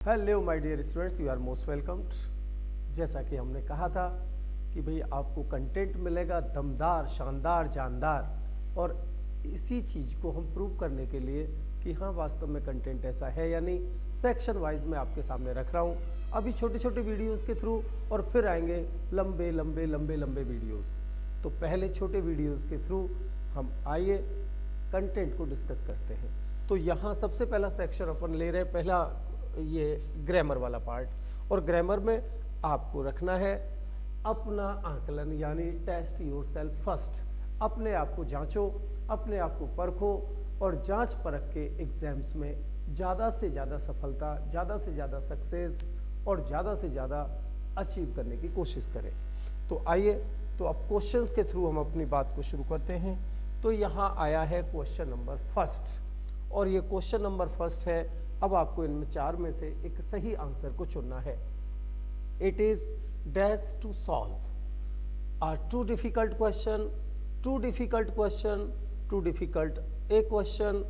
Hello my dear students, you are most welcomed. जैसा कि हमने कहा था कि भाई आपको कंटेंट मिलेगा दमदार, शानदार, जानदार, और इसी चीज़ को हम प्रूव करने के लिए कि हाँ वास्तव में कंटेंट ऐसा है या नहीं, सेक्शन वाइज मैं आपके सामने रख रहा हूँ। अभी छोटे छोटे वीडियोस के थ्रू और फिर आएंगे लंबे लंबे लंबे लंबे वीडियोस। तो पहले छोटे वीडियोस के थ्रू हम आइए कंटेंट को डिस्कस करते हैं। तो यहाँ सबसे पहला सेक्शन अपन ले रहे हैं, पहला ये ग्रामर वाला पार्ट। और ग्रामर में आपको रखना है अपना आकलन, यानी टेस्ट योर सेल्फ फर्स्ट। अपने आप को जांचो, अपने आप को परखो और जांच परख के एग्जाम्स में ज़्यादा से ज़्यादा सफलता, ज़्यादा से ज़्यादा सक्सेस और ज़्यादा से ज़्यादा अचीव करने की कोशिश करें। तो आइए, तो अब क्वेश्चंस के थ्रू हम अपनी बात को शुरू करते हैं। तो यहाँ आया है क्वेश्चन नंबर फर्स्ट, और ये क्वेश्चन नंबर फर्स्ट है। अब आपको इनमें चार में से एक सही आंसर को चुनना है। It is dash to solve are too difficult question, too difficult question, too difficult a question,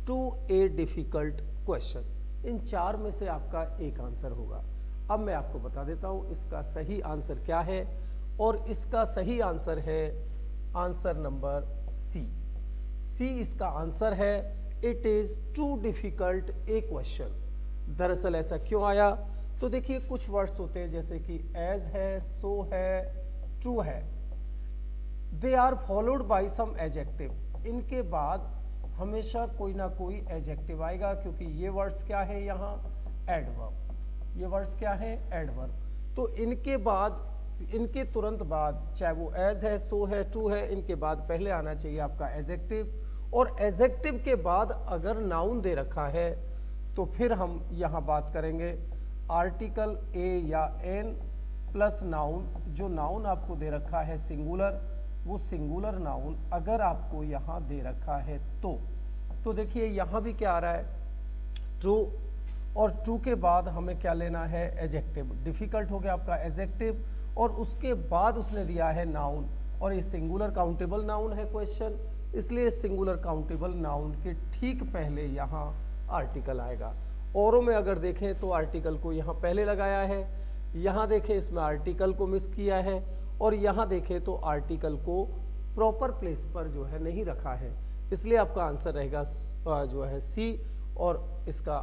too a difficult question. इन चार में से आपका एक आंसर होगा। अब मैं आपको बता देता हूं इसका सही आंसर क्या है, और इसका सही आंसर है आंसर नंबर सी। सी इसका आंसर है। It is too difficult a question. दरअसल ऐसा क्यों आया, तो देखिए कुछ वर्ड्स होते हैं जैसे कि एज है, सो है, ट्रू है, they are followed by some adjective. इनके बाद हमेशा कोई ना कोई एडजेक्टिव आएगा, क्योंकि ये वर्ड्स क्या है यहाँ, एडवर्ब। ये वर्ड्स क्या है, एडवर्ब। तो इनके बाद, इनके तुरंत बाद, चाहे वो एज है, सो है, ट्रू है, इनके बाद पहले आना चाहिए आपका एडजेक्टिव। और एडजेक्टिव के बाद अगर नाउन दे रखा है तो फिर हम यहाँ बात करेंगे आर्टिकल ए या एन प्लस नाउन। जो नाउन आपको दे रखा है सिंगुलर, वो सिंगुलर नाउन अगर आपको यहाँ दे रखा है तो देखिए यहाँ भी क्या आ रहा है, ट्रू। और ट्रू के बाद हमें क्या लेना है, एडजेक्टिव। डिफिकल्ट हो गया आपका एडजेक्टिव, और उसके बाद उसने दिया है नाउन, और ये सिंगुलर काउंटेबल नाउन है क्वेश्चन, इसलिए सिंगुलर काउंटेबल नाउन के ठीक पहले यहाँ आर्टिकल आएगा। औरों में अगर देखें तो आर्टिकल को यहाँ पहले लगाया है, यहाँ देखें इसमें आर्टिकल को मिस किया है, और यहाँ देखें तो आर्टिकल को प्रॉपर प्लेस पर जो है नहीं रखा है। इसलिए आपका आंसर रहेगा जो है सी, और इसका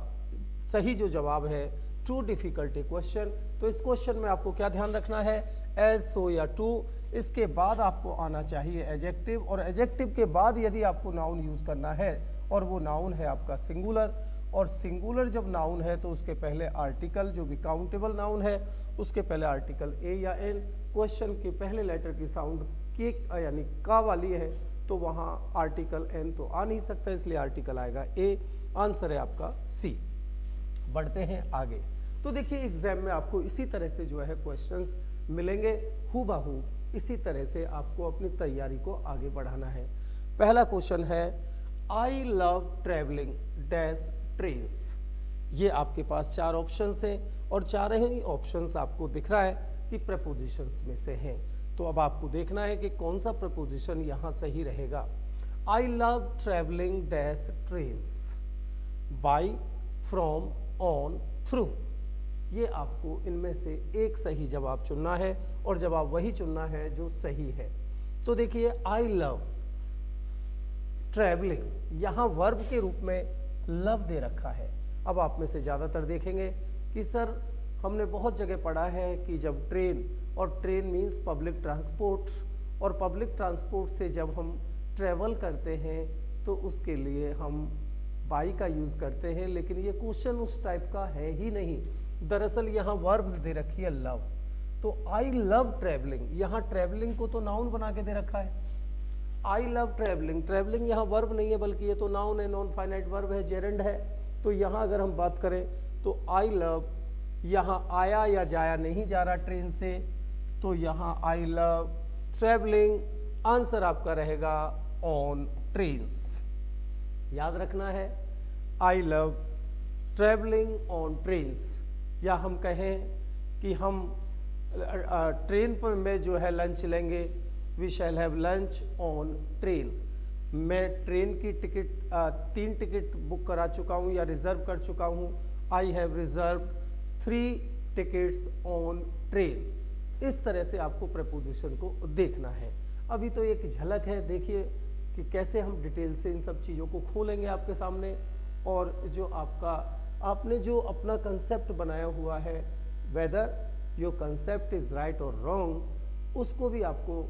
सही जो जवाब है टू डिफिकल्ट ए क्वेश्चन। तो इस क्वेश्चन में आपको क्या ध्यान रखना है, एज, सो या टू, इसके बाद आपको आना चाहिए एडजेक्टिव, और एडजेक्टिव के बाद यदि आपको नाउन यूज करना है और वो नाउन है आपका सिंगुलर, और सिंगुलर जब नाउन है तो उसके पहले आर्टिकल, जो भी काउंटेबल नाउन है उसके पहले आर्टिकल ए या एन। क्वेश्चन के पहले लेटर की साउंड के यानी का वाली है, तो वहाँ आर्टिकल एन तो आ नहीं सकता, इसलिए आर्टिकल आएगा ए। आंसर है आपका सी। बढ़ते हैं आगे। तो देखिए एग्जाम में आपको इसी तरह से जो है क्वेश्चंस मिलेंगे, हूबहू इसी तरह से आपको अपनी तैयारी को आगे बढ़ाना है। पहला क्वेश्चन है, आई लव ट्रेवलिंग डैश ट्रेन्स। ये आपके पास चार ऑप्शंस हैं, और चार ही ऑप्शंस आपको दिख रहा है कि प्रपोजिशंस में से हैं। तो अब आपको देखना है कि कौन सा प्रपोजिशन यहाँ सही रहेगा। I love travelling dash trains, by, from, on, through. ये आपको इनमें से एक सही जवाब चुनना है, और जवाब वही चुनना है जो सही है। तो देखिए आई लव ट्रैवलिंग, यहाँ वर्ब के रूप में लव दे रखा है। अब आप में से ज़्यादातर देखेंगे कि सर हमने बहुत जगह पढ़ा है कि जब ट्रेन, और ट्रेन मीन्स पब्लिक ट्रांसपोर्ट, और पब्लिक ट्रांसपोर्ट से जब हम ट्रैवल करते हैं तो उसके लिए हम बाई का यूज़ करते हैं, लेकिन ये क्वेश्चन उस टाइप का है ही नहीं। दरअसल यहाँ वर्ब दे रखी है लव, तो आई लव ट्रैवलिंग, यहाँ ट्रैवलिंग को तो नाउन बना के दे रखा है। आई लव ट्रैवलिंग, ट्रैवलिंग यहाँ वर्ब नहीं है बल्कि ये तो नाउन है, नॉन फाइनाइट वर्ब है, जेरेंड है। तो यहाँ अगर हम बात करें तो आई लव, यहाँ आया या जाया नहीं जा रहा ट्रेन से, तो यहाँ आई लव ट्रैवलिंग। आंसर आपका रहेगा ऑन ट्रेन्स। याद रखना है I love travelling on trains, या हम कहें कि हम ट्रेन पर में जो है लंच लेंगे, we shall have lunch on train. मैं ट्रेन की टिकट 3 टिकट बुक करा चुका हूँ या रिजर्व कर चुका हूँ। I have reserve 3 tickets on train. इस तरह से आपको प्रपोजिशन को देखना है। अभी तो एक झलक है, देखिए कि कैसे हम डिटेल से इन सब चीज़ों को खोलेंगे आपके सामने, और जो आपने जो अपना कंसेप्ट बनाया हुआ है, whether your concept is right और रॉन्ग, उसको भी आपको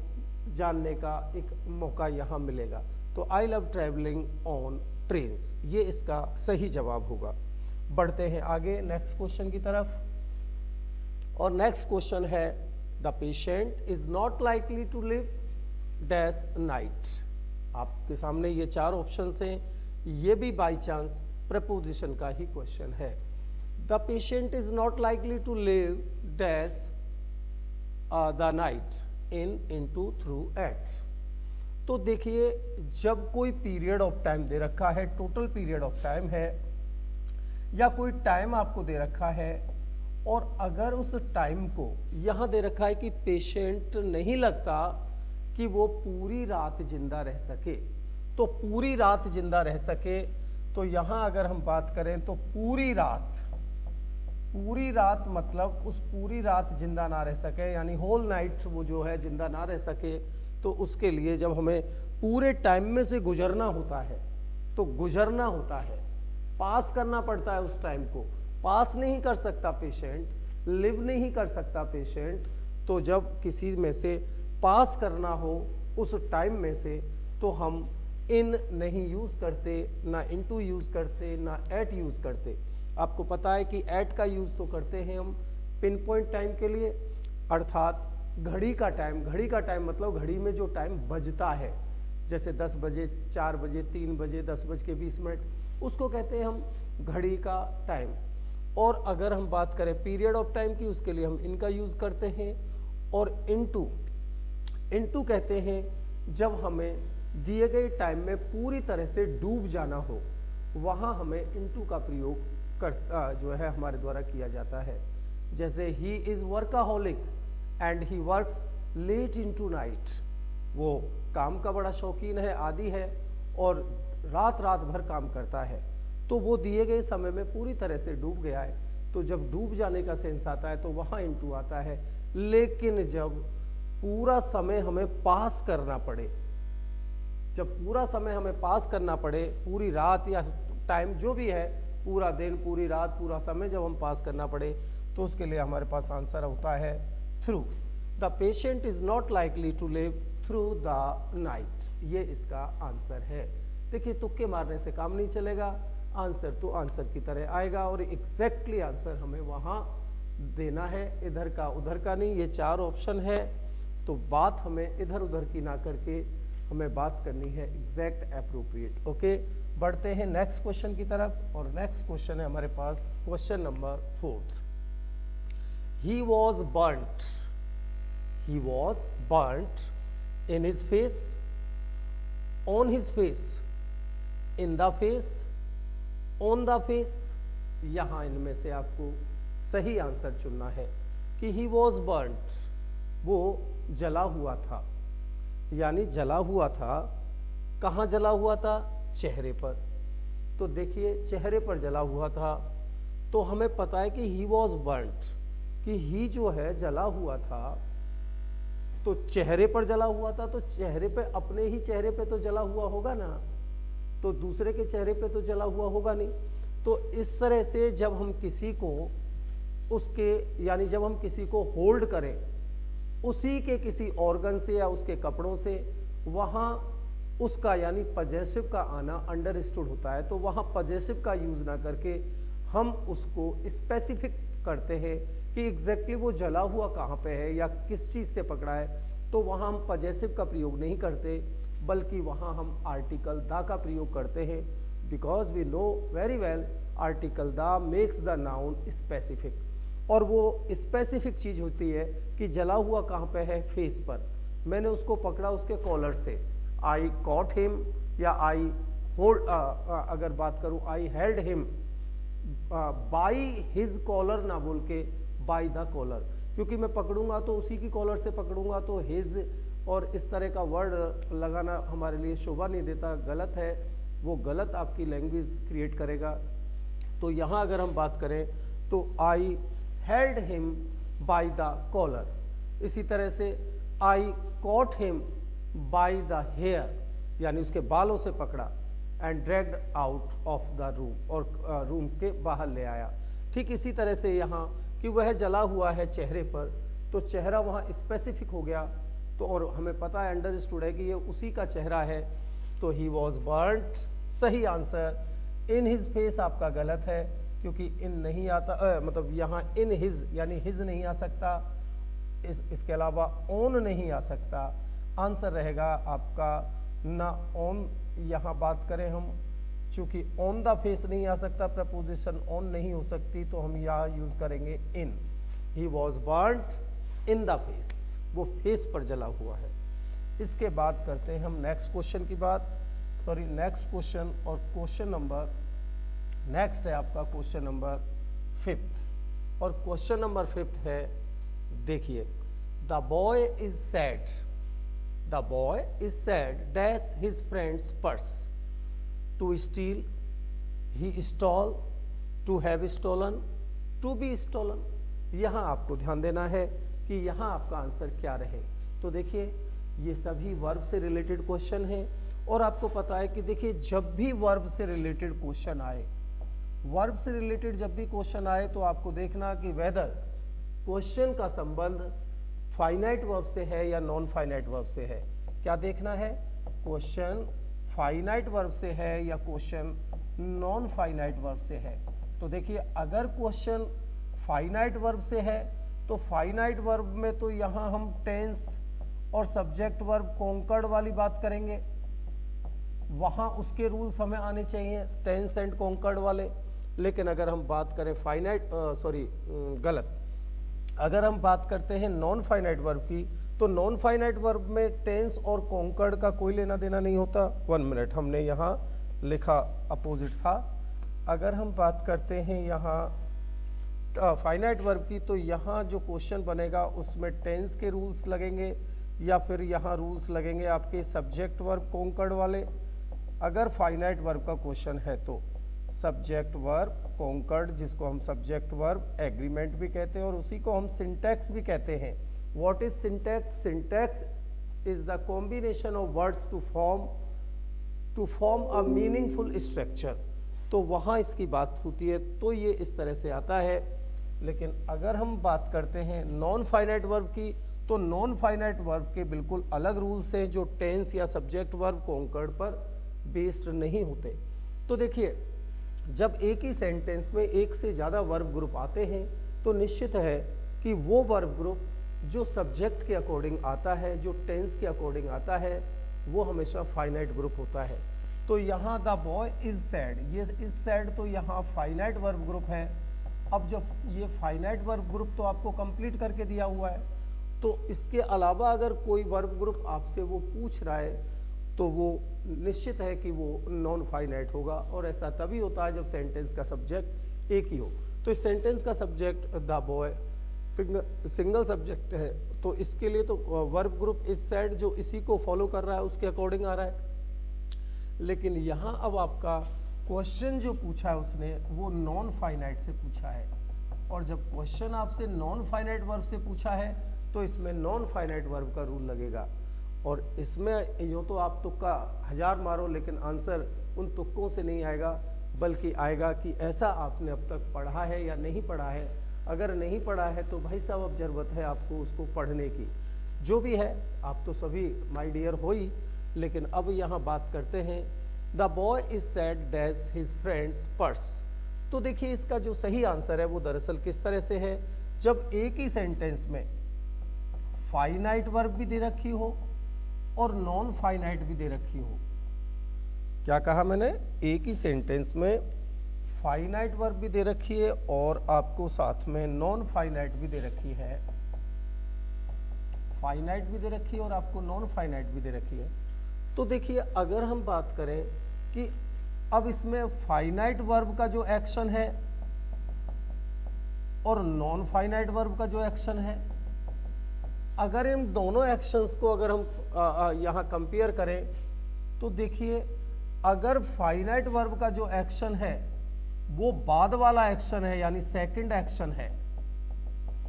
जानने का एक मौका यहाँ मिलेगा। तो I love travelling on trains, ये इसका सही जवाब होगा। बढ़ते हैं आगे नेक्स्ट क्वेश्चन की तरफ, और नेक्स्ट क्वेश्चन है the patient is not likely to live dash night. आपके सामने ये 4 ऑप्शंस हैं, ये भी बाय चांस प्रपोजिशन का ही क्वेश्चन है। The patient is not likely to live dash the night in into through at. तो देखिए, जब कोई पीरियड ऑफ टाइम दे रखा है, टोटल पीरियड ऑफ टाइम है, या कोई टाइम आपको दे रखा है, और अगर उस टाइम को यहाँ दे रखा है कि पेशेंट नहीं लगता कि वो पूरी रात जिंदा रह सके, तो पूरी रात जिंदा रह सके, तो यहाँ अगर हम बात करें तो पूरी रात मतलब उस पूरी रात जिंदा ना रह सके, यानी होल नाइट वो जो है जिंदा ना रह सके, तो उसके लिए जब हमें पूरे टाइम में से गुजरना होता है, तो गुजरना होता है, पास करना पड़ता है उस टाइम को। पास नहीं कर सकता पेशेंट, लिव नहीं कर सकता पेशेंट, तो जब किसी में से पास करना हो उस टाइम में से, तो हम इन नहीं यूज करते, ना इनटू यूज करते, ना एट यूज करते। आपको पता है कि एट का यूज तो करते हैं हम पिन पॉइंट टाइम के लिए, अर्थात घड़ी का टाइम मतलब घड़ी में जो टाइम बजता है, जैसे 10 बजे, 4 बजे, 3 बजे, 10:20, उसको कहते हैं हम घड़ी का टाइम। और अगर हम बात करें पीरियड ऑफ टाइम की, उसके लिए हम इनका यूज करते हैं। और इनटू कहते हैं जब हमें दिए गए टाइम में पूरी तरह से डूब जाना हो, वहां हमें इनटू का प्रयोग जो है हमारे द्वारा किया जाता है। जैसे he is workaholic and he works late into night, वो काम का बड़ा शौकीन है, आदी है, और रात भर काम करता है, तो वो दिए गए समय में पूरी तरह से डूब गया है। तो जब डूब जाने का सेंस आता है तो वहाँ इनटू आता है। लेकिन जब पूरा समय हमें पास करना पड़े, पूरी रात या टाइम जो भी है, पूरा दिन, पूरी रात, पूरा समय जब हम पास करना पड़े, तो उसके लिए हमारे पास आंसर होता है through. The patient is not likely to live through the night, ये इसका आंसर है। देखिए, तुक्के मारने से काम नहीं चलेगा, आंसर तो आंसर की तरह आएगा, और एग्जैक्टली आंसर हमें वहाँ देना है, इधर का उधर का नहीं। ये 4 ऑप्शन है, तो बात हमें इधर उधर की ना करके हमें बात करनी है एग्जैक्ट एप्रोप्रिएट। ओके, बढ़ते हैं नेक्स्ट क्वेश्चन की तरफ, और नेक्स्ट क्वेश्चन है हमारे पास question number 4। He was burnt in his face, on his face, in the face, on the face. यहां इनमें से आपको सही आंसर चुनना है कि ही वॉज बर्न्ट, वो जला हुआ था, यानी जला हुआ था। कहाँ जला हुआ था? चेहरे पर। तो देखिए, चेहरे पर जला हुआ था, तो हमें पता है कि ही वॉज बर्न्ट, कि ही जो है जला हुआ था, तो चेहरे पर जला हुआ था, तो चेहरे पे, अपने ही चेहरे पे तो जला हुआ होगा ना, तो दूसरे के चेहरे पे तो जला हुआ होगा नहीं। तो इस तरह से जब हम किसी को यानी जब हम किसी को होल्ड करें उसी के किसी ऑर्गन से या उसके कपड़ों से, वहाँ उसका यानी पजेसिव का आना अंडरस्टूड होता है। तो वहाँ पजेसिव का यूज ना करके हम उसको स्पेसिफिक करते हैं कि एग्जैक्टली वो जला हुआ कहाँ पे है या किस चीज़ से पकड़ा है। तो वहाँ हम पजेसिव का प्रयोग नहीं करते, बल्कि वहाँ हम आर्टिकल द का प्रयोग करते हैं, because we know very well article the makes the noun specific. और वो स्पेसिफिक चीज़ होती है कि जला हुआ कहाँ पे है? फेस पर। मैंने उसको पकड़ा उसके कॉलर से, आई कॉट हिम, या आई होल्ड, अगर बात करूँ I held him by his collar, ना बोल के बाई द कॉलर, क्योंकि मैं पकड़ूंगा तो उसी की कॉलर से पकड़ूंगा, तो हिज और इस तरह का वर्ड लगाना हमारे लिए शोभा नहीं देता, गलत है, वो गलत आपकी लैंग्वेज क्रिएट करेगा। तो यहाँ अगर हम बात करें तो I held him by the collar. इसी तरह से I caught him by the hair, यानी उसके बालों से पकड़ा, and dragged out of the room, और रूम के बाहर ले आया। ठीक इसी तरह से यहाँ कि वह जला हुआ है चेहरे पर, तो चेहरा वहाँ स्पेसिफिक हो गया, तो और हमें पता है, अंडरस्टूड है कि ये उसी का चेहरा है, तो ही वॉज बर्न्ड सही आंसर। इन हिज फेस आपका गलत है, क्योंकि इन नहीं आता, मतलब यहाँ इन हिज यानी हिज नहीं आ सकता, इसके अलावा ऑन नहीं आ सकता। आंसर रहेगा आपका ना ऑन। यहाँ बात करें हम, चूंकि ऑन द फेस नहीं आ सकता, प्रपोजिशन ऑन नहीं हो सकती, तो हम यहाँ यूज करेंगे in. He was burned in the face, वो फेस पर जला हुआ है। इसके बाद करते हैं हम नेक्स्ट क्वेश्चन की बात, सॉरी नेक्स्ट क्वेश्चन, और क्वेश्चन नंबर नेक्स्ट है आपका क्वेश्चन नंबर 5, और क्वेश्चन नंबर 5 है, देखिए, the boy is sad, the boy is sad dash his friend's purse to steal, he stole, to have stolen, to be stolen. यहाँ आपको ध्यान देना है कि यहाँ आपका आंसर क्या रहे। तो देखिए, ये सभी वर्ब से रिलेटेड क्वेश्चन है, और आपको पता है कि देखिए, जब भी वर्ब से रिलेटेड क्वेश्चन आए, वर्ब से रिलेटेड जब भी क्वेश्चन आए, तो आपको देखना कि वेदर क्वेश्चन का संबंध फाइनाइट वर्ब से है या नॉन फाइनाइट वर्ब से है। क्या देखना है? क्वेश्चन फाइनाइट वर्ब से है या क्वेश्चन नॉन फाइनाइट वर्ब से है। तो देखिए, अगर क्वेश्चन फाइनाइट वर्ब से है, तो फाइनाइट वर्ब में तो यहाँ हम टेंस और सब्जेक्ट वर्ब कॉन्कर्ड वाली बात करेंगे, वहाँ उसके रूल्स हमें आने चाहिए, टेंस एंड कॉन्कर्ड वाले। लेकिन अगर हम बात करें अगर हम बात करते हैं नॉन फाइनाइट वर्ब की, तो नॉन फाइनाइट वर्ब में टेंस और कॉन्कर्ड का कोई लेना देना नहीं होता। 1 मिनट, हमने यहाँ लिखा अपोजिट था। अगर हम बात करते हैं यहाँ फाइनाइट वर्ब की, तो यहाँ जो क्वेश्चन बनेगा उसमें टेंस के रूल्स लगेंगे, या फिर यहाँ रूल्स लगेंगे आपके सब्जेक्ट वर्ब कॉन्कर्ड वाले। अगर फाइनाइट वर्ब का क्वेश्चन है तो सब्जेक्ट वर्ब कॉन्कर्ड, जिसको हम सब्जेक्ट वर्ब एग्रीमेंट भी कहते हैं, और उसी को हम सिंटैक्स भी कहते हैं। What is syntax? Syntax is the combination of words to form a meaningful structure. तो वहाँ इसकी बात होती है, तो ये इस तरह से आता है। लेकिन अगर हम बात करते हैं नॉन फाइनाइट वर्ब की, तो नॉन फाइनाइट वर्ब के बिल्कुल अलग रूल्स हैं, जो टेंस या सब्जेक्ट वर्ब कॉन्कर्ड पर बेस्ड नहीं होते। तो देखिए, जब एक ही सेंटेंस में एक से ज़्यादा वर्ब ग्रुप आते हैं, तो निश्चित है कि वो वर्ब ग्रुप जो सब्जेक्ट के अकॉर्डिंग आता है, जो टेंस के अकॉर्डिंग आता है, वो हमेशा फाइनाइट ग्रुप होता है। तो यहाँ द बॉय इज सैड, ये इज सैड तो यहाँ फाइनाइट वर्ब ग्रुप है। अब जब ये फाइनाइट वर्ब ग्रुप तो आपको कंप्लीट करके दिया हुआ है, तो इसके अलावा अगर कोई वर्ब ग्रुप आपसे वो पूछ रहा है, तो वो निश्चित है कि वो नॉन फाइनाइट होगा। और ऐसा तभी होता है जब सेंटेंस का सब्जेक्ट एक ही हो। तो इस सेंटेंस का subject the boy single subject है, तो इसके लिए तो वर्ब ग्रुप इज सैड जो इसी को फॉलो कर रहा है उसके अकॉर्डिंग आ रहा है। लेकिन यहाँ अब आपका क्वेश्चन जो पूछा है उसने, वो नॉन फाइनाइट से पूछा है, और जब क्वेश्चन आपसे नॉन फाइनाइट वर्ब से पूछा है, तो इसमें नॉन फाइनाइट वर्ब का रूल लगेगा। और इसमें यूँ तो आप तुक्का 1000 मारो, लेकिन आंसर उन तुक्कों से नहीं आएगा, बल्कि आएगा कि ऐसा आपने अब तक पढ़ा है या नहीं पढ़ा है। अगर नहीं पढ़ा है तो भाई साहब अब ज़रूरत है आपको उसको पढ़ने की। जो भी है, आप तो सभी माय डियर हो ही। लेकिन अब यहाँ बात करते हैं, the boy is sad dash his friend's purse. तो देखिए, इसका जो सही आंसर है वो दरअसल किस तरह से है, जब एक ही सेंटेंस में फाइनाइट वर्ब भी दे रखी हो और नॉन फाइनाइट भी दे रखी हो। क्या कहा मैंने? एक ही सेंटेंस में फाइनाइट वर्ब भी दे रखी है और आपको साथ में नॉन फाइनाइट भी दे रखी है। फाइनाइट भी दे रखी है और आपको नॉन फाइनाइट भी दे रखी है। तो देखिए, अगर हम बात करें कि अब इसमें फाइनाइट वर्ब का जो एक्शन है और नॉन फाइनाइट वर्ब का जो एक्शन है, अगर इन दोनों एक्शंस को अगर हम यहाँ कंपेयर करें, तो देखिए, अगर फाइनाइट वर्ब का जो एक्शन है वो बाद वाला एक्शन है, यानी सेकंड एक्शन है,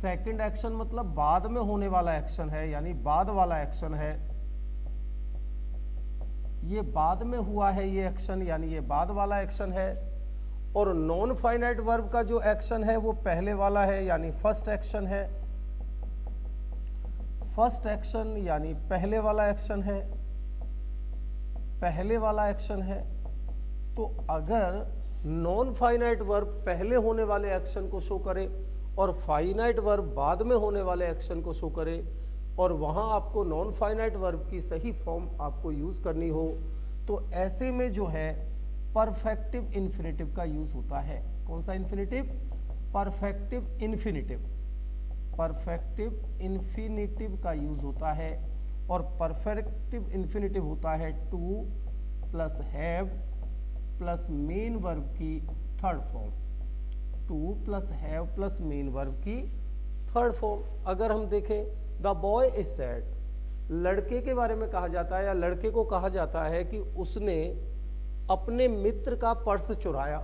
सेकंड एक्शन मतलब बाद में होने वाला एक्शन है, यानी बाद वाला एक्शन है, ये बाद में हुआ है ये एक्शन, यानी ये बाद वाला एक्शन है। और नॉन फाइनाइट वर्ब का जो एक्शन है वो पहले वाला है, यानी फर्स्ट एक्शन है। फर्स्ट एक्शन यानी पहले वाला एक्शन है, पहले वाला एक्शन है। तो अगर नॉन फाइनाइट वर्ब पहले होने वाले एक्शन को शो करे और फाइनाइट वर्ब बाद में होने वाले एक्शन को शो करे, और वहां आपको नॉन फाइनाइट वर्ब की सही फॉर्म आपको यूज करनी हो, तो ऐसे में जो है परफेक्टिव इन्फिनेटिव का यूज होता है। कौन सा infinitive? Perfective infinitive. Perfective infinitive का यूज होता है, और परफेक्टिव इन्फिनेटिव होता है to plus have plus main verb की third form. To plus have plus main verb की थर्ड फॉर्म। अगर हम देखें द बॉय इज सैड, लड़के के बारे में कहा जाता है या लड़के को कहा जाता है कि उसने अपने मित्र का पर्स चुराया।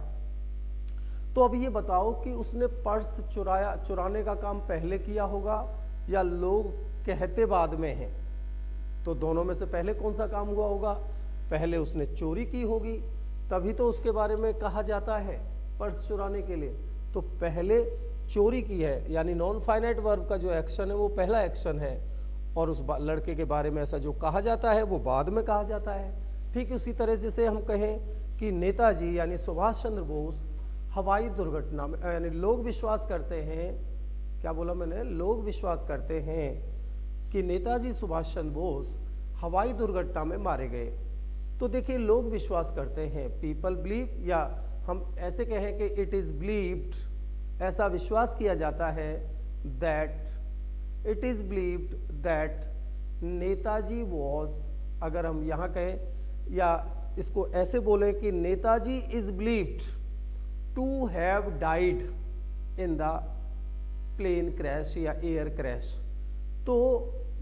तो अब ये बताओ कि उसने पर्स चुराने का काम पहले किया होगा या लोग कहते बाद में हैं? तो दोनों में से पहले कौन सा काम हुआ होगा? पहले उसने चोरी की होगी, तभी तो उसके बारे में कहा जाता है पर्स चुराने के लिए। तो पहले चोरी की है, यानी नॉन फाइनाइट वर्ब का जो एक्शन है वो पहला एक्शन है, और उस लड़के के बारे में ऐसा जो कहा जाता है वो बाद में कहा जाता है। ठीक उसी तरह से हम कहें कि नेताजी यानी सुभाष चंद्र बोस हवाई दुर्घटना में, यानी लोग विश्वास करते हैं, क्या बोला मैंने, लोग विश्वास करते हैं कि नेताजी सुभाष चंद्र बोस हवाई दुर्घटना में मारे गए। तो देखिए लोग विश्वास करते हैं, पीपल बिलीव, या हम ऐसे कहें कि इट इज बिलीव्ड, ऐसा विश्वास किया जाता है, that it is believed that Netaji was, अगर हम यहाँ कहें या इसको ऐसे बोलें कि Netaji is believed to have died in the plane crash या एयर क्रैश। तो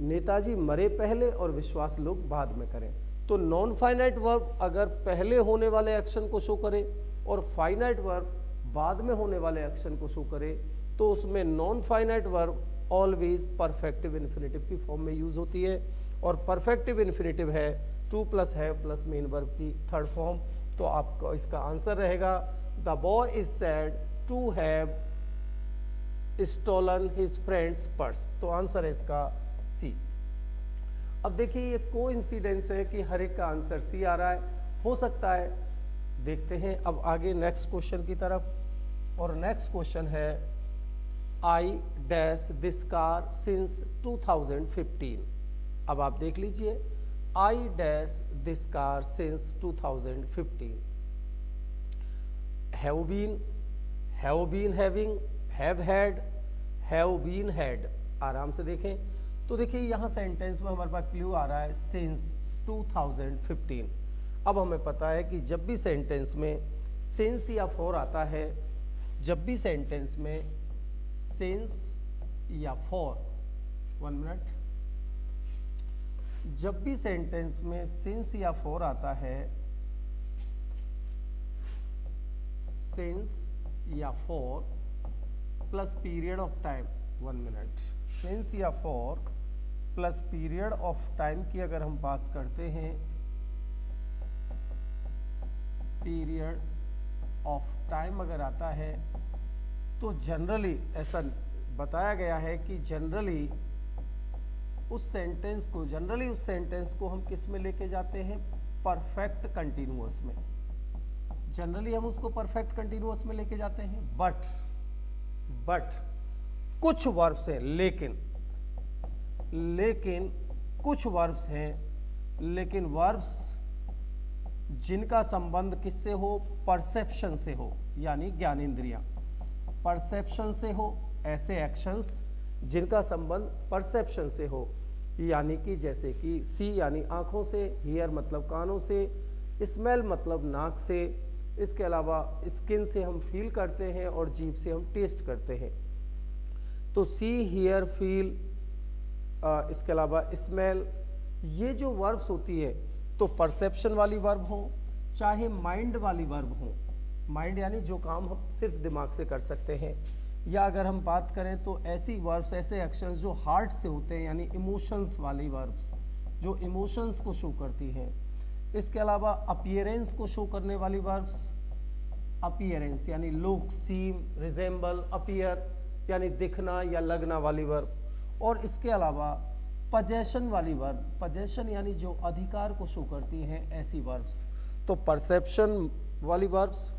नेताजी मरे पहले और विश्वास लोग बाद में करें। तो नॉन फाइनाइट वर्ब अगर पहले होने वाले एक्शन को शो करे और फाइनाइट वर्ब बाद में होने वाले एक्शन को शो करे, तो उसमें non finite verb always perfective infinitive की फॉर्म में यूज होती है, और परफेक्टिव इन्फिनेटिव है to plus have plus main verb की थर्ड फॉर्म। तो आपका इसका आंसर रहेगा the boy is sad to have stolen his friend's purse. तो आंसर है इसका सी। अब देखिए ये कोइंसिडेंस है कि हर एक का आंसर सी आ रहा है, हो सकता है। देखते हैं अब आगे नेक्स्ट क्वेश्चन की तरफ, और नेक्स्ट क्वेश्चन है I dash this car since 2015। अब आप देख लीजिए, I dash this car since 2015। Have been having, have had, have been had. आराम से देखें तो देखिए यहाँ सेंटेंस में हमारे पास क्लू आ रहा है सिंस 2015। अब हमें पता है कि जब भी सेंटेंस में सिंस या फॉर आता है, जब भी सेंटेंस में सिंस या फॉर, 1 मिनट, जब भी सेंटेंस में सिंस या फॉर आता है, सिंस या for plus period of time, 1 minute, since या for plus period of time की अगर हम बात करते हैं, पीरियड ऑफ टाइम अगर आता है, तो जनरली ऐसा बताया गया है कि जनरली उस सेंटेंस को हम किस में लेके जाते हैं? परफेक्ट कंटिन्यूअस में। जनरली हम उसको परफेक्ट कंटिन्यूअस में लेके जाते हैं, बट कुछ वर्ब्स हैं, लेकिन कुछ वर्ब्स हैं, लेकिन वर्ब्स जिनका संबंध किससे हो? परसेप्शन से हो, यानी ज्ञानेंद्रियां, परसेप्शन से हो, ऐसे एक्शंस जिनका संबंध परसेप्शन से हो, यानी कि जैसे कि सी यानी आंखों से, हियर मतलब कानों से, स्मेल मतलब नाक से, इसके अलावा स्किन से हम फील करते हैं और जीभ से हम टेस्ट करते हैं। तो सी, हियर, फील, इसके अलावा स्मेल, ये जो वर्ब्स होती है तो परसेप्शन वाली वर्ब हो चाहे माइंड वाली वर्ब हो, माइंड यानी जो काम हम सिर्फ दिमाग से कर सकते हैं, या अगर हम बात करें तो ऐसी वर्ब्स, ऐसे एक्शंस जो हार्ट से होते हैं, यानी इमोशंस वाली वर्ब्स जो इमोशंस को शो करती हैं। इसके अलावा अपीयरेंस को शो करने वाली वर्ब्स, अपीयरेंस यानी लुक, सीम, रिजेंबल, अपीयर यानी दिखना या लगना वाली वर्ब। और इसके अलावा पजेशन वाली वर्ब, पजेशन यानी जो अधिकार को शो करती हैं ऐसी वर्ब्स। तो परसेप्शन वाली verbs,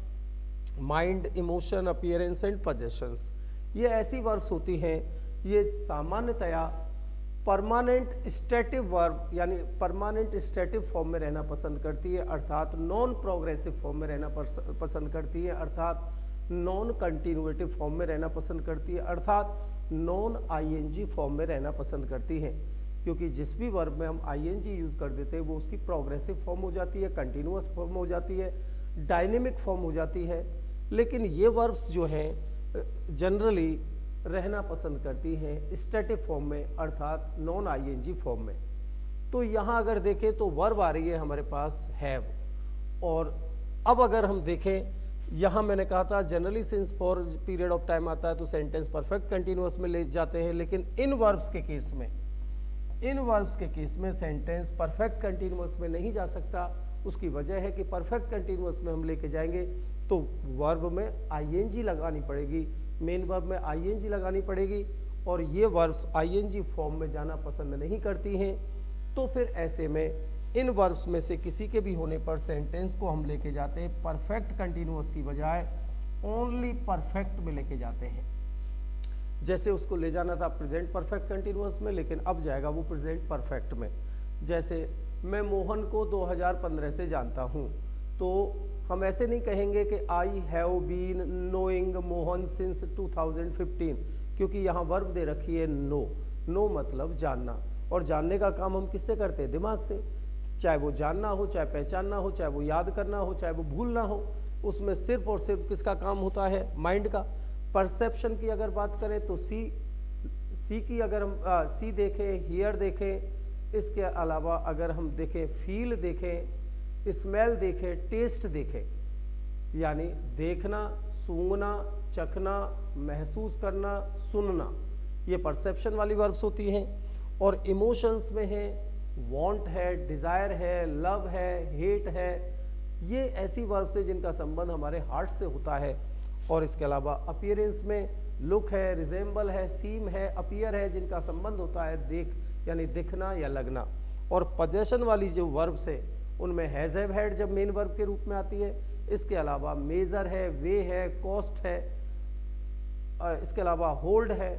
mind, emotion, appearance and possessions, ये ऐसी वर्ब्स होती हैं, ये सामान्यतया परमानेंट स्टैटिव वर्ब यानी परमानेंट स्टैटिव फॉर्म में रहना पसंद करती है, अर्थात नॉन प्रोग्रेसिव फॉर्म में रहना पसंद करती है, अर्थात नॉन कंटिन्यूएटिव फॉर्म में रहना पसंद करती है, अर्थात नॉन आईएनजी फॉर्म में रहना पसंद करती हैं। क्योंकि जिस भी वर्ब में हम आईएनजी यूज़ कर देते हैं वो उसकी प्रोग्रेसिव फॉर्म हो जाती है, कंटिन्यूअस फॉर्म हो जाती है, डायनेमिक फॉर्म हो जाती है। लेकिन ये वर्ब्स जो हैं जनरली रहना पसंद करती हैं स्टैटिक फॉर्म में, अर्थात नॉन आईएनजी फॉर्म में। तो यहाँ अगर देखें तो वर्ब आ रही है हमारे पास हैव, और अब अगर हम देखें यहाँ मैंने कहा था generally since for period of time आता है तो सेंटेंस परफेक्ट कंटिन्यूअस में ले जाते हैं, लेकिन इन वर्ब्स के केस में, इन वर्ब्स के केस में सेंटेंस परफेक्ट कंटिन्यूअस में नहीं जा सकता। उसकी वजह है कि परफेक्ट कंटिन्यूअस में हम लेके जाएंगे तो वर्ब में आईएनजी लगानी पड़ेगी, मेन वर्ब में आईएनजी लगानी पड़ेगी, और ये वर्ब्स आईएनजी फॉर्म में जाना पसंद नहीं करती हैं। तो फिर ऐसे में इन वर्ब्स में से किसी के भी होने पर सेंटेंस को हम लेके जाते हैं परफेक्ट कंटिन्यूअस की बजाय ओनली परफेक्ट में लेके जाते हैं। जैसे उसको ले जाना था प्रेजेंट परफेक्ट कंटिन्यूअस में, लेकिन अब जाएगा वो प्रेजेंट परफेक्ट में। जैसे मैं मोहन को 2015 से जानता हूँ, तो हम ऐसे नहीं कहेंगे कि I have been knowing Mohan since 2015, क्योंकि यहाँ वर्ब दे रखी है नो। नो मतलब जानना, और जानने का काम हम किससे करते हैं? दिमाग से। चाहे वो जानना हो, चाहे पहचानना हो, चाहे वो याद करना हो, चाहे वो भूलना हो, उसमें सिर्फ और सिर्फ किसका काम होता है? माइंड का। परसेप्शन की अगर बात करें तो सी की अगर हम सी देखें, हियर देखें, इसके अलावा अगर हम देखें फील देखें, स्मेल देखें, टेस्ट देखें, यानी देखना, सूंघना, चखना, महसूस करना, सुनना, ये परसेप्शन वाली वर्ब्स होती हैं। और इमोशंस में है वांट है, डिज़ायर है, लव है, हेट है, ये ऐसी वर्ब्स है जिनका संबंध हमारे हार्ट से होता है। और इसके अलावा अपीयरेंस में लुक है, रिजेंबल है, सीम है, अपीयर है, जिनका संबंध होता है देख यानी दिखना या लगना। और पजेशन वाली जो वर्ब्स है उनमें हैज़ हैव हैड जब मेन वर्ब के रूप में आती है, इसके अलावा मेजर है, वे है, कॉस्ट है, इसके अलावा होल्ड है,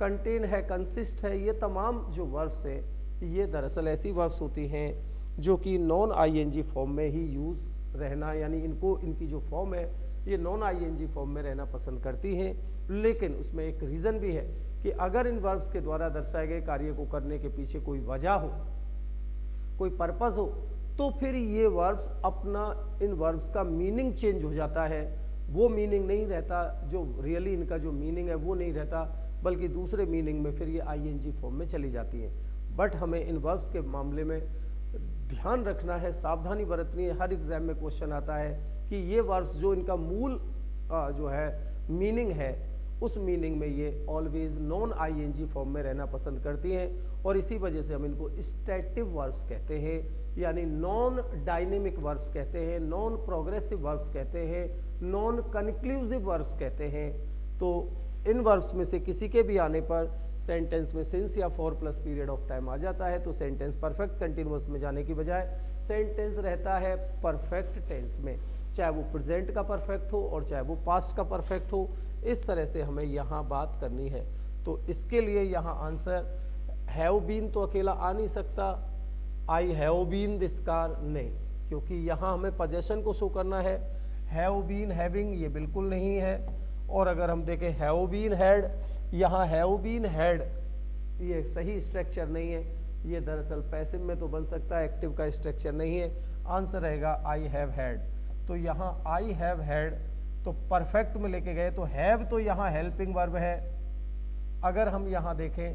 कंटेन है, कंसिस्ट है, ये तमाम जो वर्ब्स हैं ये दरअसल ऐसी वर्ब्स होती हैं जो कि नॉन आईएनजी फॉर्म में ही यूज़ रहना, यानी इनको इनकी जो फॉर्म है ये नॉन आईएनजी फॉर्म में रहना पसंद करती हैं। लेकिन उसमें एक रीज़न भी है कि अगर इन वर्ब्स के द्वारा दर्शाए गए कार्य को करने के पीछे कोई वजह हो, कोई पर्पस हो, तो फिर ये वर्ब्स अपना इन वर्ब्स का मीनिंग चेंज हो जाता है। वो मीनिंग नहीं रहता जो रियली इनका जो मीनिंग है वो नहीं रहता, बल्कि दूसरे मीनिंग में फिर ये आईएनजी फॉर्म में चली जाती हैं। बट हमें इन वर्ब्स के मामले में ध्यान रखना है, सावधानी बरतनी है। हर एग्जाम में क्वेश्चन आता है कि ये वर्ब्स जो इनका मूल जो है मीनिंग है, उस मीनिंग में ये ऑलवेज नॉन आईएनजी फॉर्म में रहना पसंद करती हैं, और इसी वजह से हम इनको स्टैटिव वर्ब्स कहते हैं, यानी नॉन डायनेमिक वर्ब्स कहते हैं, नॉन प्रोग्रेसिव वर्ब्स कहते हैं, नॉन कंक्लूसिव वर्ब्स कहते हैं। तो इन वर्ब्स में से किसी के भी आने पर सेंटेंस में सिंस या for plus period of time आ जाता है, तो सेंटेंस परफेक्ट कंटिन्यूअस में जाने की बजाय सेंटेंस रहता है परफेक्ट टेंस में, चाहे वो प्रेजेंट का परफेक्ट हो और चाहे वो पास्ट का परफेक्ट हो। इस तरह से हमें यहाँ बात करनी है। तो इसके लिए यहाँ आंसर हैव बीन तो अकेला आ नहीं सकता, I have been this car नहीं, क्योंकि यहाँ हमें पोजेशन को शो करना है। हैव बीन हैविंग ये बिल्कुल नहीं है। और अगर हम देखें हैव बीन हैड, यहाँ हैव बीन हैड ये सही स्ट्रक्चर नहीं है, ये दरअसल पैसिव में तो बन सकता है, एक्टिव का स्ट्रक्चर नहीं है। आंसर रहेगा आई हैव हैड। तो यहाँ आई हैव हैड तो परफेक्ट में लेके गए, तो हैव तो यहाँ हेल्पिंग वर्ब है। अगर हम यहाँ देखें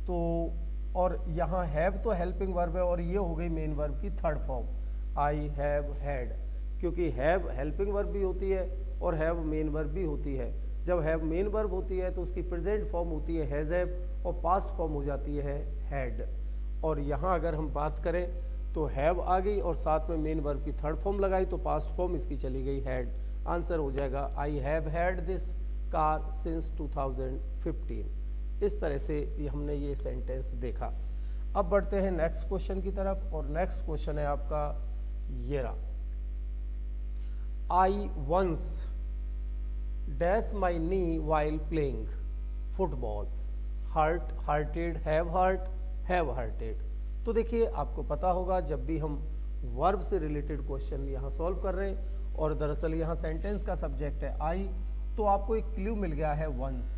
तो, और यहाँ हैव तो हेल्पिंग वर्ब है, और ये हो गई मेन वर्ब की third form I have had, क्योंकि हैव हेल्पिंग वर्ब भी होती है और हैव मेन वर्ब भी होती है। जब हैव मेन वर्ब होती है तो उसकी प्रेजेंट फॉर्म होती है हैज हैव और पास्ट फॉर्म हो जाती है हैड। और यहाँ अगर हम बात करें तो हैव आ गई और साथ में मेन वर्ब की थर्ड फॉर्म लगाई तो पास्ट फॉर्म इसकी चली गई हैड। आंसर हो जाएगा I have had this car since 2015। इस तरह से हमने ये सेंटेंस देखा। अब बढ़ते हैं नेक्स्ट क्वेश्चन की तरफ और नेक्स्ट क्वेश्चन है आपका ये रहा, I once dash my knee while playing football, hurt hurted have hurted. तो देखिए आपको पता होगा जब भी हम वर्ब से रिलेटेड क्वेश्चन यहाँ सॉल्व कर रहे हैं और दरअसल यहाँ सेंटेंस का सब्जेक्ट है आई, तो आपको एक क्लू मिल गया है वंस।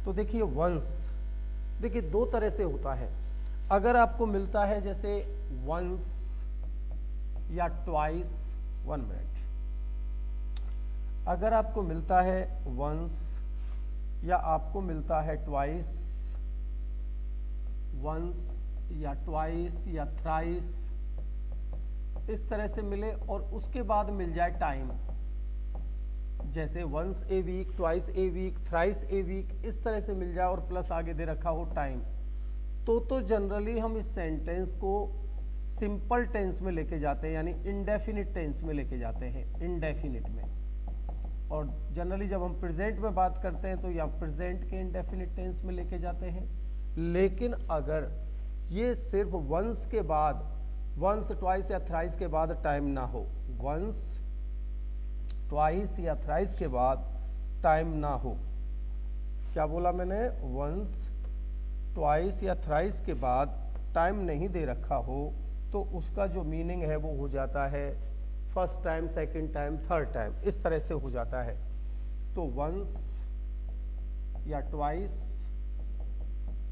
तो देखिए वंस देखिए दो तरह से होता है। अगर आपको मिलता है जैसे वंस या ट्वाइस, 1 मिनट, अगर आपको मिलता है वंस या आपको मिलता है ट्वाइस, वंस या ट्वाइस या थ्राइस, इस तरह से मिले और उसके बाद मिल जाए टाइम, जैसे once a week, twice a week, thrice a week, इस तरह से मिल जाए और प्लस आगे दे रखा हो टाइम, तो जनरली हम इस सेंटेंस को सिंपल टेंस में लेके जाते हैं, यानी इंडेफिनिट टेंस में लेके जाते हैं, इंडेफिनिट में। और जनरली जब हम प्रेजेंट में बात करते हैं तो या प्रेजेंट के इंडेफिनिट टेंस में लेके जाते हैं। लेकिन अगर ये सिर्फ वंस के बाद, वंस ट्वाइस या थ्राइस के बाद टाइम ना हो, वंस ट्वाइस या थ्राइस के बाद टाइम ना हो, क्या बोला मैंने, वंस ट्वाइस या थ्राइस के बाद टाइम नहीं दे रखा हो, तो उसका जो मीनिंग है वो हो जाता है first time, second time, third time, इस तरह से हो जाता है। तो वंस या ट्वाइस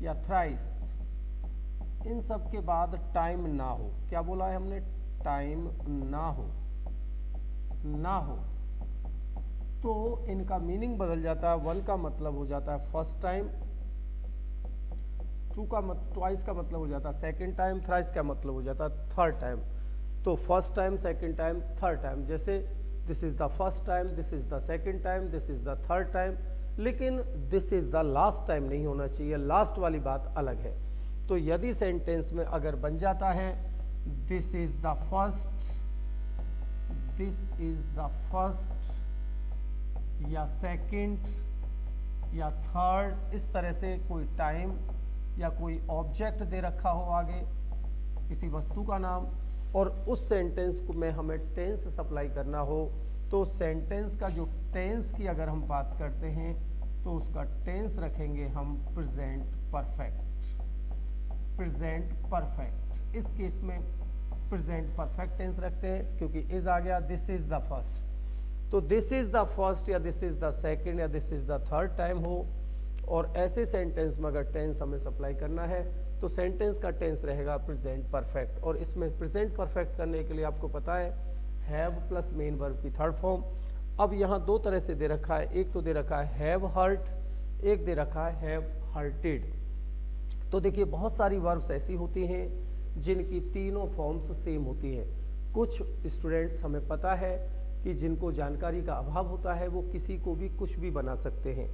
या थ्राइस, इन सब के बाद टाइम ना हो, क्या बोला है हमने, टाइम ना हो, ना हो, तो इनका मीनिंग बदल जाता है। वन का मतलब हो जाता है फर्स्ट टाइम, ट्वाइस का मतलब हो जाता है सेकंड टाइम, थ्राइस का मतलब हो जाता है थर्ड टाइम। तो first time, second time, third time, जैसे this is the first time, this is the second time, this is the third time, लेकिन this is the last time नहीं होना चाहिए, लास्ट वाली बात अलग है। तो यदि सेंटेंस में अगर बन जाता है this is the first, this is the first या सेकंड या थर्ड, इस तरह से कोई टाइम या कोई ऑब्जेक्ट दे रखा हो आगे, किसी वस्तु का नाम, और उस सेंटेंस को में हमें टेंस सप्लाई करना हो, तो सेंटेंस का जो टेंस की अगर हम बात करते हैं तो उसका टेंस रखेंगे हम प्रेजेंट परफेक्ट, प्रेजेंट परफेक्ट। इस केस में प्रेजेंट परफेक्ट टेंस रखते हैं क्योंकि इज आ गया, दिस इज द फर्स्ट, तो दिस इज द फर्स्ट या दिस इज द सेकंड या this is the third time हो, और ऐसे सेंटेंस में अगर टेंस हमें सप्लाई करना है तो सेंटेंस का टेंस रहेगा प्रेजेंट परफेक्ट। और इसमें प्रेजेंट परफेक्ट करने के लिए आपको पता है हैव प्लस मेन वर्ब की थर्ड फॉर्म। अब यहाँ दो तरह से दे रखा है, एक तो दे रखा है हैव हर्ट, एक दे रखा है हैव हर्टेड। तो देखिए बहुत सारी वर्ब्स ऐसी होती हैं जिनकी तीनों फॉर्म्स सेम होती हैं। कुछ स्टूडेंट्स हमें पता है कि जिनको जानकारी का अभाव होता है वो किसी को भी कुछ भी बना सकते हैं,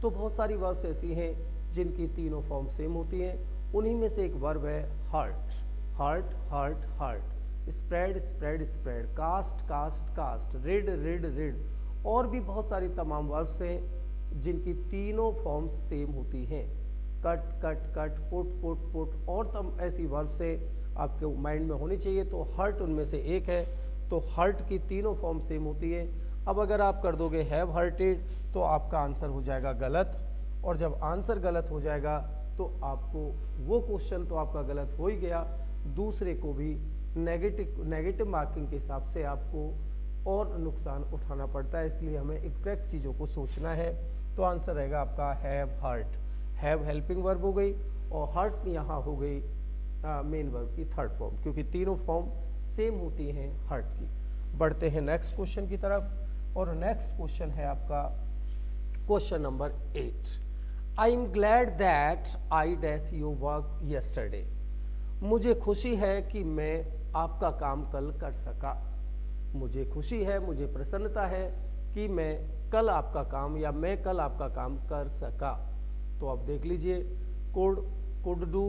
तो बहुत सारी वर्ब्स ऐसी हैं जिनकी तीनों फॉर्म सेम होती हैं। उन्हीं में से एक वर्ब है hurt, hurt hurt hurt, spread spread spread, cast cast cast, rid rid rid, और भी बहुत सारी तमाम वर्ब्स हैं जिनकी तीनों फॉर्म्स सेम होती हैं। Cut cut cut, put put put, और ऐसी वर्ब्स से आपके माइंड में होनी चाहिए। तो हर्ट उनमें से एक है, तो हर्ट की तीनों फॉर्म सेम होती है। अब अगर आप कर दोगे हैव हर्टेड तो आपका आंसर हो जाएगा गलत, और जब आंसर गलत हो जाएगा तो आपको वो क्वेश्चन तो आपका गलत हो ही गया, दूसरे को भी नेगेटिव मार्किंग के हिसाब से आपको और नुकसान उठाना पड़ता है। इसलिए हमें एग्जैक्ट चीज़ों को सोचना है। तो आंसर रहेगा आपका have hurt. Have helping verb हो गई और हर्ट यहाँ हो गई मेन वर्ब की थर्ड फॉर्म, क्योंकि तीनों फॉर्म सेम होती हैं हर्ट की। बढ़ते हैं नेक्स्ट क्वेश्चन की तरफ, और नेक्स्ट क्वेश्चन है आपका question number 8। I am glad that I dash your work yesterday. मुझे खुशी है कि मैं आपका काम कल कर सका। मुझे खुशी है, मुझे प्रसन्नता है कि मैं कल आपका काम या मैं कल आपका काम कर सका। तो आप देख लीजिए, could do,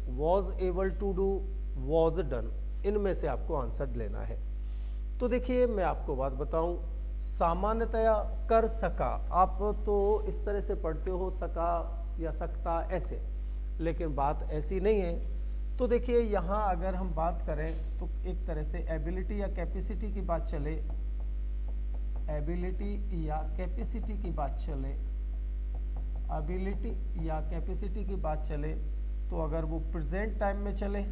was able to do, was done, इनमें से आपको आंसर लेना है। तो देखिए मैं आपको बात बताऊं, सामान्यतया कर सका आप तो इस तरह से पढ़ते हो, सका या सकता ऐसे, लेकिन बात ऐसी नहीं है। तो देखिए यहाँ अगर हम बात करें तो एक तरह से एबिलिटी या कैपेसिटी की बात चले, एबिलिटी या कैपेसिटी की बात चले, एबिलिटी या कैपेसिटी की बात चले, तो अगर वो प्रेजेंट टाइम में चले,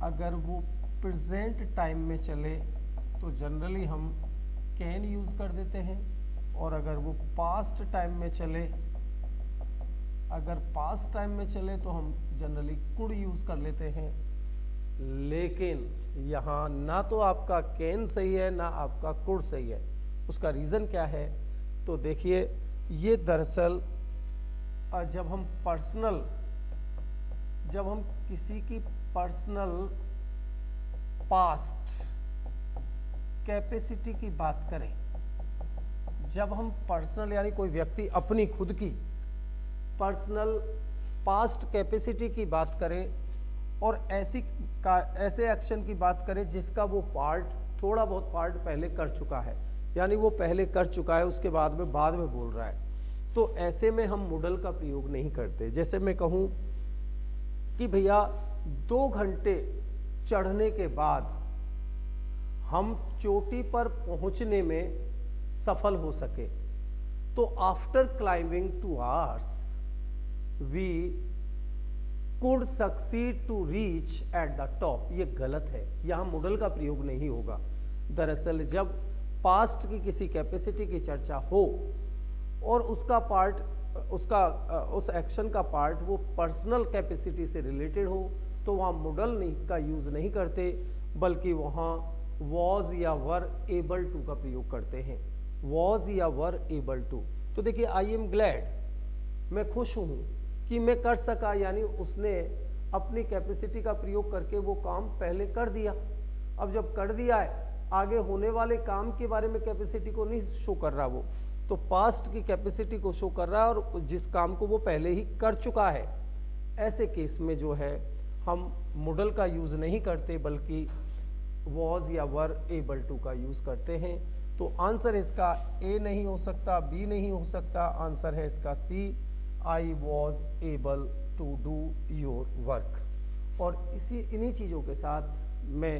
अगर वो प्रेजेंट टाइम में चले तो जनरली हम कैन यूज कर देते हैं, और अगर वो पास्ट टाइम में चले, अगर पास्ट टाइम में चले तो हम जनरली कुड यूज कर लेते हैं। लेकिन यहाँ ना तो आपका कैन सही है ना आपका कुड सही है। उसका रीजन क्या है? तो देखिए ये दरअसल जब हम किसी की पर्सनल पास्ट कैपेसिटी की बात करें, जब हम पर्सनल यानी कोई व्यक्ति अपनी खुद की पर्सनल पास्ट कैपेसिटी की बात करें और ऐसे एक्शन की बात करें जिसका वो पार्ट, थोड़ा बहुत पार्ट पहले कर चुका है, यानी वो पहले कर चुका है उसके बाद में बोल रहा है, तो ऐसे में हम मुडल का प्रयोग नहीं करते। जैसे मैं कहूँ कि भैया 2 घंटे चढ़ने के बाद हम चोटी पर पहुंचने में सफल हो सके, तो after climbing 2 hours we could succeed to reach at the top. ये गलत है, यहां मुडल का प्रयोग नहीं होगा। दरअसल जब पास्ट की किसी कैपेसिटी की चर्चा हो और उसका पार्ट, उस एक्शन का पार्ट वो पर्सनल कैपेसिटी से रिलेटेड हो, तो वहाँ मुडल का यूज नहीं करते, बल्कि वहाँ वॉज या वर एबल टू का प्रयोग करते हैं। वॉज या वर एबल टू। तो देखिए आई एम ग्लैड, मैं खुश हूँ कि मैं कर सका, यानी उसने अपनी कैपेसिटी का प्रयोग करके वो काम पहले कर दिया। अब जब कर दिया है, आगे होने वाले काम के बारे में कैपेसिटी को नहीं शो कर रहा, वो तो पास्ट की कैपेसिटी को शो कर रहा है और जिस काम को वो पहले ही कर चुका है। ऐसे केस में जो है हम मुडल का यूज नहीं करते, बल्कि वॉज या वर एबल टू का यूज करते हैं। तो आंसर इसका ए नहीं हो सकता, बी नहीं हो सकता, आंसर है इसका C, I was able to do your work. और इन्हीं चीज़ों के साथ मैं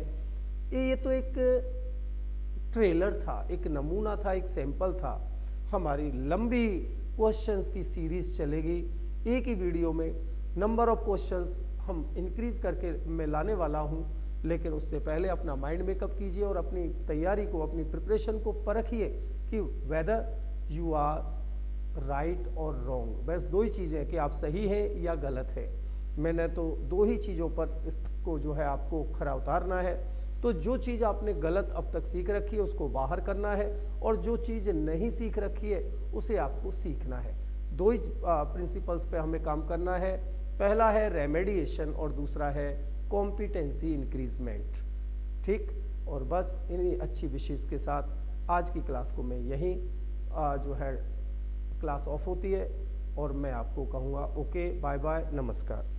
ये तो एक ट्रेलर था, एक नमूना था, एक सैंपल था। हमारी लंबी क्वेश्चंस की सीरीज चलेगी। एक ही वीडियो में नंबर ऑफ क्वेश्चंस हम इंक्रीज करके मैं लाने वाला हूं, लेकिन उससे पहले अपना माइंड मेकअप कीजिए और अपनी तैयारी को, अपनी प्रिपरेशन को परखिए कि वेदर यू आर राइट और रॉन्ग। बस 2 ही चीज़ें हैं कि आप सही हैं या गलत है। मैंने तो 2 ही चीज़ों पर इसको जो है आपको खरा उतारना है। तो जो चीज़ आपने गलत अब तक सीख रखी है उसको बाहर करना है, और जो चीज़ नहीं सीख रखी है उसे आपको सीखना है। 2 ही प्रिंसिपल्स पे हमें काम करना है। पहला है रेमेडिएशन और दूसरा है कॉम्पिटेंसी इंक्रीजमेंट। ठीक, और बस इन्हीं अच्छी विशेष के साथ आज की क्लास को मैं यहीं जो है क्लास ऑफ होती है, और मैं आपको कहूँगा ओके, बाय बाय, नमस्कार।